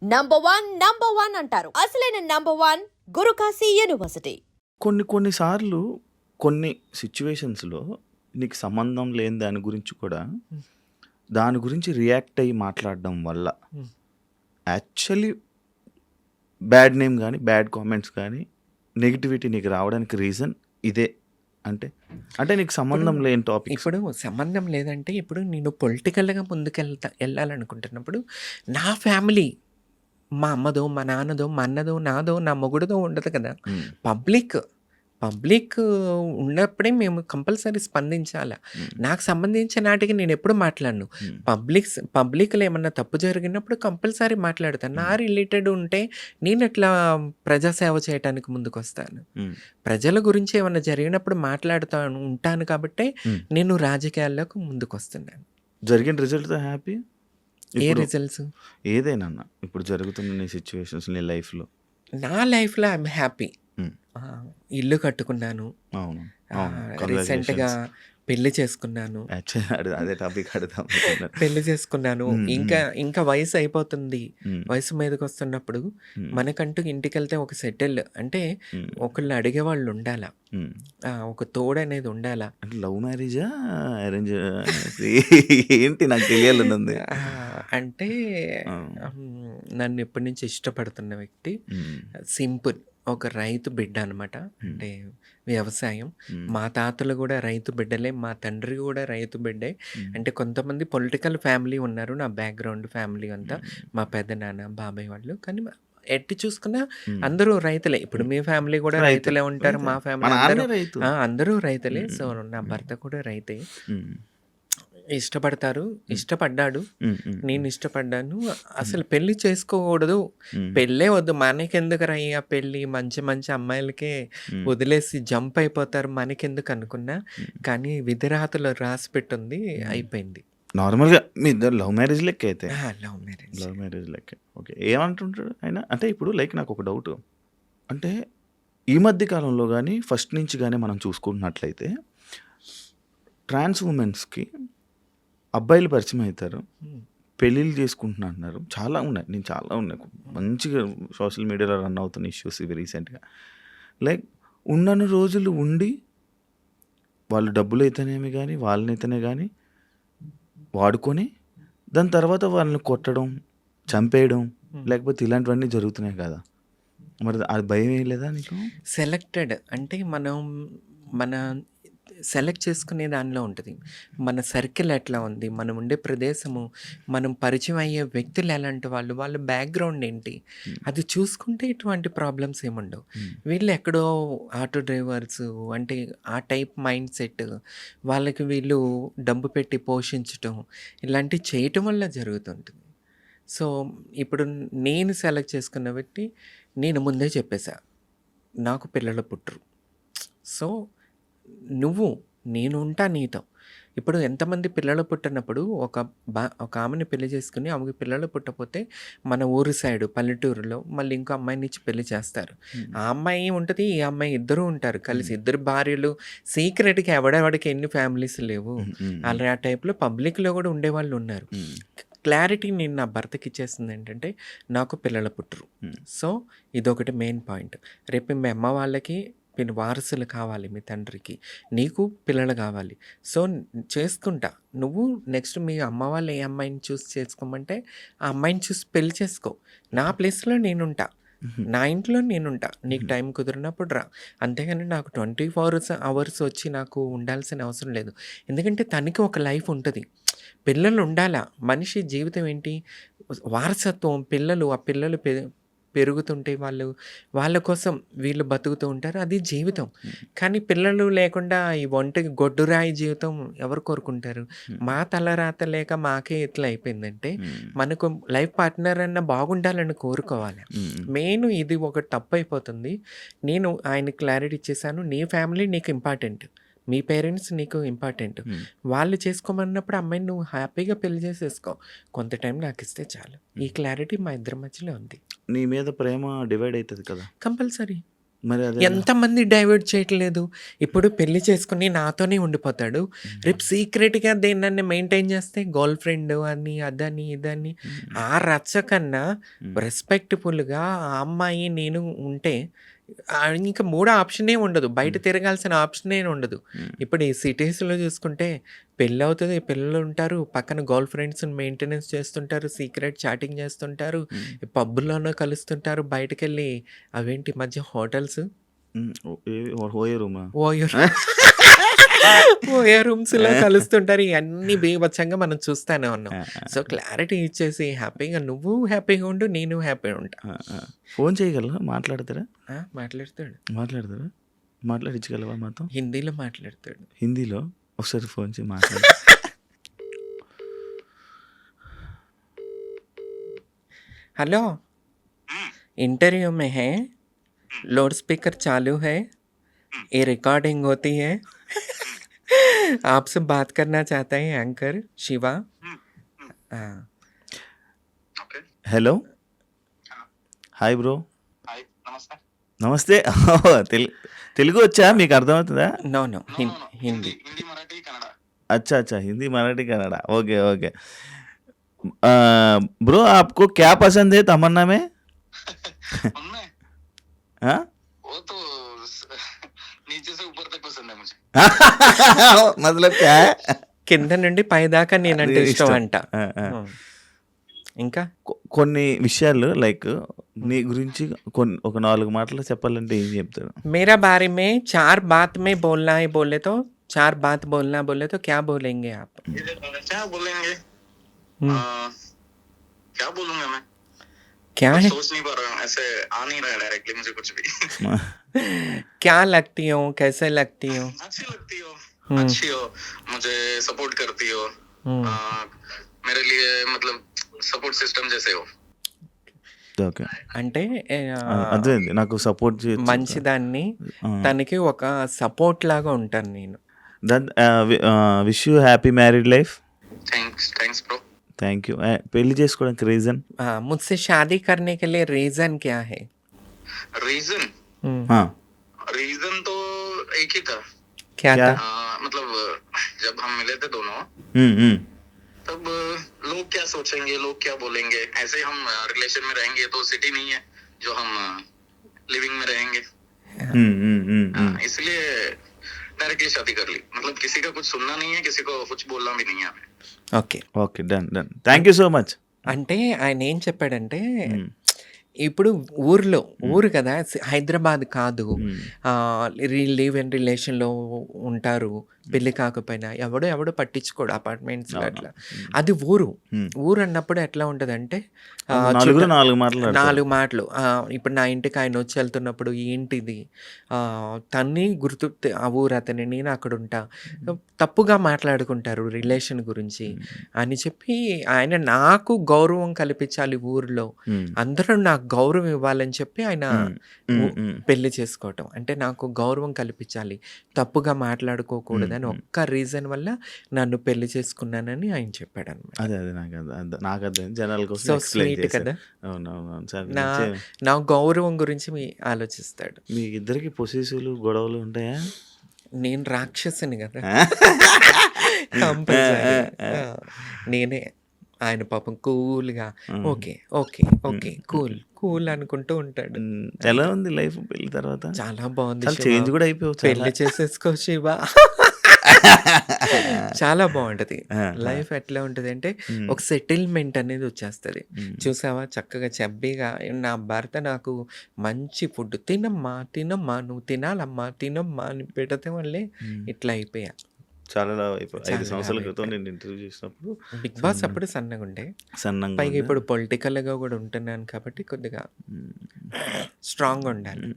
Number one అంటారు. అసలైన number one Guru Kashi university. కొన్ని సార్లు కొన్ని సిచ్యువేషన్స్‌లో నీకు సంబంధం లేని దాని గురించి కూడా దాని గురించి రియాక్ట్ అయ్యి మాట్లాడడం వల్ల యాక్చువల్లీ బ్యాడ్ నేమ్ గానీ, బ్యాడ్ కామెంట్స్ గానీ, నెగటివిటీ నీకు రావడానికి రీజన్ ఇదే. అంటే నీకు సంబంధం లేని టాపిక్స్. ఇప్పుడు సంబంధం లేదంటే ఇప్పుడు నేను పొలిటికల్‌గా వెళ్ళాలనుకుంటున్నప్పుడు నా ఫ్యామిలీ మా అమ్మదో, మా నాన్నదో, మా అన్నదో, నాదో, నా మొగుడుదో ఉండదు కదా! హ్మ్. పబ్లిక్ ఉన్నప్పుడే మేము కంపల్సరీ స్పందించాల. నాకు సంబంధించిన నాటికి నేనెప్పుడు మాట్లాడను. హ్మ్. పబ్లిక్‌లో ఏమన్నా తప్పు జరిగినప్పుడు కంపల్సరీ మాట్లాడతాను. నా రిలేటెడ్ ఉంటే నేనెట్లా ప్రజాసేవ చేయటానికి ముందుకొస్తాను. హ్మ్. ప్రజల గురించి ఏమన్నా జరిగినప్పుడు ఉంటాను కాబట్టే హ్మ్. నేను రాజకీయాల్లోకి ముందుకొస్తున్నాను. జరిగిన రిజల్ట్‌తో హ్యాపీ? ఏ ఇప్పుడు రిజల్ట్స్? ఏదైనాన్న ఇప్పుడు జరుగుతున్న నీ సిచ్యువేషన్స్ నీ లైఫ్‌లో. నా లైఫ్‌లో ఐయామ్ హ్యాపీ. హ్మ్. ఇల్లు కట్టుకున్నాను. అవును. రీసెంట్‌గా కంగ్రాచ్యులేషన్స్. పెళ్లి చేసుకున్నాను. యాక్చువల్లీ అదే టాపిక్ అడుగుదాం అనుకున్నాను. పెళ్లి చేసుకున్నాను. హ్మ్. ఇంకా వయసు అయిపోతుంది. హ్మ్. వయసు మీదకొస్తున్నప్పుడు హ్మ్. మనకంటూ ఇంటికెళ్తే ఒక సెటిల్ అంటే హ్మ్. ఒకళ్ళు అడిగేవాళ్ళు ఉండాల. హ్మ్. ఒక తోడనేది ఉండాల. అంటే లవ్ మ్యారేజా? అరేంజ్ ఏంటి నాకు తెలియాలనుంది. అంటే ఆ! నన్ను ఎప్పటి నుంచి ఇష్టపడుతున్న వ్యక్తి హ్మ్. సింపుల్. ఒక రైతు బిడ్డ అనమాట. అంటే వ్యవసాయం. హ్మ్. మా తాతలు కూడా రైతు బిడ్డలే. మా తండ్రి కూడా రైతు బిడ్డే. హ్మ్. అంటే కొంతమంది పొలిటికల్ ఫ్యామిలీ ఉన్నారు. నా బ్యాక్‌గ్రౌండ్ ఫ్యామిలీ అంతా. హ్మ్. మా పెదనాన్న, బాబాయ్ వాళ్ళు. కానీ ఎట్టి చూసుకున్నా హ్మ్. అందరూ రైతులే. ఇప్పుడు మీ ఫ్యామిలీ కూడా రైతే. రైతులే ఉంటారు. రైతే. మా మా ఫ్యామిలీ నాన్నే రైతు. అందరూ రైతులే. సో, హ్మ్. నా భర్త కూడా రైతే. హ్మ్. ఇష్టపడ్డాడు. హ్మ్. హ్మ్. నేను ఇష్టపడ్డాను. అసలు పెళ్లి చేసుకోకూడదు. హ్మ్. పెళ్ళే వద్దు. మనకెందుకురయ్యా పెళ్లి? మంచి మంచి అమ్మాయిలకే హ్మ్. వదిలేసి జంప్ అయిపోతారు. మనకెందుకు అనుకున్నా. కానీ విధిరాతలో రాసిపెట్టుంది. అయిపోయింది. నార్మల్‌గా మీ ఇద్దరు లవ్ మ్యారేజ్ లెక్కే అయితే. Love marriage. లవ్ మ్యారేజ్ లెక్కే. ఓకే. ఏమంటుంటాడు ఆయన? అంటే ఇప్పుడు లైక్ నాకొక డౌటు. అంటే ఈ మధ్య కాలంలో గానీ, ఫస్ట్ నుంచి గానీ మనం చూసుకుంటున్నట్లయితే ట్రాన్స్ వుమెన్స్‌కి అబ్బాయిలు పరిచయం అయితారు. హ్మ్. పెళ్ళిళ్ళు చేసుకుంటున్నా అంటున్నారు. చాలా ఉన్నాయి. చాలా ఉన్నాయి. మంచిగా సోషల్ మీడియాలో రన్ అవుతున్న ఇష్యూస్ ఇవి రీసెంట్‌గా. లైక్ ఉన్నన్ని రోజులు ఉండి వాళ్ళు డబ్బులైతేనేమి గానీ, వాళ్ళనైతేనే గానీ వాడుకొని దాని తర్వాత వాళ్ళని కొట్టడం, చంపేయడం లేకపోతే ఇలాంటివన్నీ జరుగుతున్నాయి కదా! మరి అది భయం ఏం లేదా నీకు? సెలెక్టెడ్ అంటే మన సెలెక్ట్ చేసుకునే దానిలో ఉంటది. మన సర్కిల్ ఎట్లా ఉంది? మనం ఉండే ప్రదేశము, మనం పరిచయం అయ్యే వ్యక్తులు ఎలాంటి వాళ్ళు? వాళ్ళ బ్యాక్‌గ్రౌండ్ ఏంటి? అది చూసుకుంటే ఇటువంటి ప్రాబ్లమ్స్ ఏముండవు. వీళ్ళు ఎక్కడో ఆటో డ్రైవర్సు అంటే ఆ టైప్ మైండ్ సెట్ వాళ్ళకి వీళ్ళు డబ్బు పెట్టి పోషించటం ఇలాంటివి చేయటం వల్ల జరుగుతుంటుంది. సో, ఇప్పుడు నేను సెలెక్ట్ చేసుకున్న వ్యక్తి నేను ముందే చెప్పేసా. నాకు పిల్లలు పుట్టరు. సో, నేను ఉంటా నీతో. ఇప్పుడు ఎంతమంది పిల్లలు పుట్టనప్పుడు ఒక ఆమెని పెళ్లి చేసుకొని ఆమెకి పిల్లలు పుట్టకపోతే మన ఊరు సైడు పల్లెటూరులో మళ్ళీ ఇంకో అమ్మాయినిచ్చి పెళ్లి చేస్తారు. ఆ అమ్మాయి ఉంటది. ఈ అమ్మాయి ఇద్దరూ ఉంటారు కలిసి. ఇద్దరు భార్యలు సీక్రెట్‌గా ఎవడెవడికి ఎన్ని ఫ్యామిలీస్ లేవు. అలా ఆ టైప్‌లో పబ్లిక్‌లో కూడా ఉండేవాళ్ళు ఉన్నారు. క్లారిటీ నేను నా భర్తకి ఇచ్చేసిందేంటంటే నాకు పిల్లలు పుట్టరు. సో, ఇదొకటి మెయిన్ పాయింట్. రేపు మీ అమ్మ వాళ్ళకి మీరు వారసులు కావాలి మీ తండ్రికి. నీకు పిల్లలు కావాలి. సో, చేసుకుంటా. నువ్వు నెక్స్ట్ మీ అమ్మ వాళ్ళు ఏ అమ్మాయిని చూసి చేసుకోమంటే ఆ అమ్మాయిని చూసి పెళ్లి చేసుకో. నా ప్లేస్‌లో నేనుంటా. నా ఇంట్లో నేనుంటా. నీకు టైం కుదిరినప్పుడు రా. అంతేగాని నాకు 24 అవర్స్ వచ్చి నాకు ఉండాల్సిన అవసరం లేదు. ఎందుకంటే తనకి ఒక లైఫ్ ఉంటది. పిల్లలు ఉండాలా. మనిషి జీవితం ఏంటి? వారసత్వం పిల్లలు. ఆ పిల్లలు పెరుగుతుంటే వాళ్ళ కోసం వీళ్ళు బతుకుతూ ఉంటారు. అది జీవితం. కానీ పిల్లలు లేకుండా ఈ ఒంటికి గొడ్డురాయి జీవితం ఎవరు కోరుకుంటారు? మా తలరాత లేక మాకే ఇట్లా అయిపోయిందంటే మనకు లైఫ్ పార్ట్నర్ అన్న బాగుండాలని కోరుకోవాలి. మెయిన్ ఇది ఒకటి తప్పైపోతుంది. నేను ఆయనకి క్లారిటీ ఇచ్చేసాను. నీ ఫ్యామిలీ నీకు ఇంపార్టెంట్. మీ పేరెంట్స్ నీకు ఇంపార్టెంట్. వాళ్ళు చేసుకోమన్నప్పుడు అమ్మాయిని నువ్వు హ్యాపీగా పెళ్లి చేసేసుకో. కొంత టైం నాకిస్తే చాలు. ఈ క్లారిటీ మా ఇద్దరి మధ్యలో ఉంది. నీ మీద ప్రేమ డివైడ్ అయితది కదా! కంపల్సరీ. మరి అదే ఎంతమంది డైవర్ట్ చేయట్లేదు. ఇప్పుడు పెళ్లి చేసుకుని నాతోనే ఉండిపోతాడు. రేపు సీక్రెట్‌గా దేన్నన్నా మెయింటైన్ చేస్తే గర్ల్ ఫ్రెండ్ అని, అదని, ఇదని ఆ రచ్చ కన్నా రెస్పెక్ట్‌ఫుల్‌గా ఆ అమ్మాయి నేను ఉంటే ఇంకా మూడో ఆప్షనే ఉండదు. బయట తిరగాల్సిన ఆప్షనే ఉండదు. ఇప్పుడు ఈ సిటీస్‌లో చూసుకుంటే పెళ్ళవుతది, పిల్లలుంటారు, పక్కన గర్ల్ ఫ్రెండ్స్‌ని మెయింటెనెన్స్ చేస్తుంటారు, సీక్రెట్ చాటింగ్ చేస్తుంటారు, పబ్బుల్లోనో కలుస్తుంటారు, బయటకెళ్ళి అవేంటి ఈ మధ్య హోటల్స్ ఓయే రూమా? ఓయో ఓయో రూమ్స్‌లో కలుస్తుంటారు. ఇయన్నీ బీభత్సంగా మనం చూస్తానే ఉన్నాం. సో, క్లారిటీ ఇచ్చేసి హ్యాపీగా నువ్వు హ్యాపీగా ఉండు, నేను హ్యాపీగా ఉంటా. ఫోన్ చేయగలరా? మాట్లాడతారా? మాట్లాడతాడు. మాట్లాడతారా? మాట్లాడించగలవా మాతో? హిందీలో మాట్లాడతాడు. హిందీలో ఒకసారి ఫోన్ చేసి మాట్లాడు. हेलो, इंटरव्यू में है, लाउड स्पीकर चालू है, ये रिकॉर्डिंग होती है. आपसे बात करना चाहता है एंकर शिवा. हाँ. Okay. Hello, hi bro. Hi. నమస్తే. నమస్తే. తెలుగు వచ్చా? మీకు అర్థమవుతుందా? नो नो నో, हिं, నో, నో. हिंदी. హిందీ, మరాఠీ, కన్నడ. अच्छा अच्छा, Hindi Marathi Kannada, okay okay. Bro आपको क्या पसंद है तमन्ना में? उनमें हाँ? वो तो नीचे से ऊपर तक पसंद है मुझे. मतलब क्या है? కింద నుండి పైదాకా నేనంటే అది ఇష్టం ఇష్టం. అంట. ఇంకా కొన్ని విషయాలు లైక్ నీ గురించి ఒక 4 మాటలు చెప్పాలంటే ఏం చెప్తారు? मेरा बारे में 4 बात में बोलना है बोले तो 4 बात बोलना बोले तो क्या बोलेंगे आप? क्या बोलेंगे? हम्म, क्या बोलूंगा मैं? क्या कुछ है? सोच नहीं पा रहा हूँ, ऐसे आ नहीं रहा है डायरेक्टली मुझे कुछ भी. क्या लगती हो, कैसे लगती हो? अच्छी लगती हो, हम्म, अच्छी हो, मुझे सपोर्ट करती हो, हम्म, मेरे लिए मतलब सपोर्ट सिस्टम जैसे हो. ఓకే, అంటే అదే నాకు సపోర్ట్ చేయొచ్చు. మంచిదాన్ని, ఆ, తనకి ఒక సపోర్ట్ లాగా ఉంటాను నేను. That wish you happy married life. Thanks bro. Thank you. పెళ్లి చేసుకోవడానికి రీజన్? मुझसे शादी करने के लिए रीजन क्या है? रीजन हम्म, रीजन तो एक ही था. क्या क्या? था? मतलब जब हम मिले थे दोनों, तब लोग क्या सोचेंगे, लोग क्या बोलेंगे, ऐसे हम रिलेशन में रहेंगे तो सिटी नहीं है जो हम लिविंग में रहेंगे. इसलिए डायरेक्टली शादी कर ली. मतलब किसी का कुछ सुनना नहीं है, किसी को कुछ बोलना भी नहीं है हमें. Okay. Okay, done done. Thank you so much. అంటే ఆయన ఏం చెప్పాడంటే ఇప్పుడు ఊరు కదా, హైదరాబాద్ కాదు. లివ్ ఇన్ రిలేషన్‌లో ఉంటారు. పెళ్లి కాకపోయినా ఎవడు పట్టించుకోడు అపార్ట్మెంట్స్‌లో అట్లా. అది ఊరు. ఊరు అన్నప్పుడు ఎట్లా ఉంటదంటే నలుగురు 4 మాటలు 4 మాటలు. ఇప్పుడు నా ఇంటికి ఆయన వచ్చి వెళ్తున్నప్పుడు ఏంటిది? తన్ని గుర్తు ఆ ఊరు అతని, నేను అక్కడుంటా. తప్పుగా మాట్లాడుకుంటారు రిలేషన్ గురించి అని చెప్పి ఆయన నాకు గౌరవం కల్పించాలి ఊరిలో. అందరూ నాకు గౌరవం ఇవ్వాలని చెప్పి ఆయన పెళ్లి చేసుకోవటం. అంటే నాకు గౌరవం కల్పించాలి, తప్పుగా మాట్లాడుకోకూడదని ఒక్క రీజన్ వల్ల నన్ను పెళ్లి చేసుకున్నానని ఆయన చెప్పాడన్నమాట. అదే అదే నాకు అర్థం జనాల కోసం సో ఎక్స్ప్లెయిన్ స్వీట్ చేశారు. కదా. అవునవును సార్. నా నా గౌరవం గురించి ఆలోచిస్తాడు. మీ ఇద్దరికి పొసెసివ్లు గొడవలు ఉంటాయా? నేను రాక్షసుని కదా, కంపల్సరీ. నేనే. ఆయన పాపం కూల్గా okay okay okay cool cool అనుకుంటూ ఉంటాడు. ఎలా ఉంది లైఫ్ పెళ్లి తర్వాత? చాలా బాగుంది చాలా శివ. చేంజ్ కూడా అయిపోవచ్చు. పెళ్లి చేసేసుకో శివ. చాలా బాగుంటది లైఫ్. ఎట్లా ఉంటది అంటే ఒక సెటిల్మెంట్ అనేది వచ్చేస్తుంది. చూసావా చక్కగా చబ్బీగా నా భర్త నాకు మంచి ఫుడ్ తినమ్మా తినమ్మా నువ్వు తినాలమ్మా తినమ్మా అని పెడితే వల్లే ఇట్లా అయిపోయా. చాలా అయిపోయి 5 చాలా సంవత్సరాల లావు క్రితం నేను ఇంటర్వ్యూ చేసినప్పుడు బిగ్ బాస్ అప్పుడు సన్నగా ఉండే, సన్నంగా పైగా ఉండే. ఇప్పుడు పొలిటికల్గా కూడా ఉంటున్నాను కాబట్టి కొద్దిగా స్ట్రాంగ్ ఉండాలి.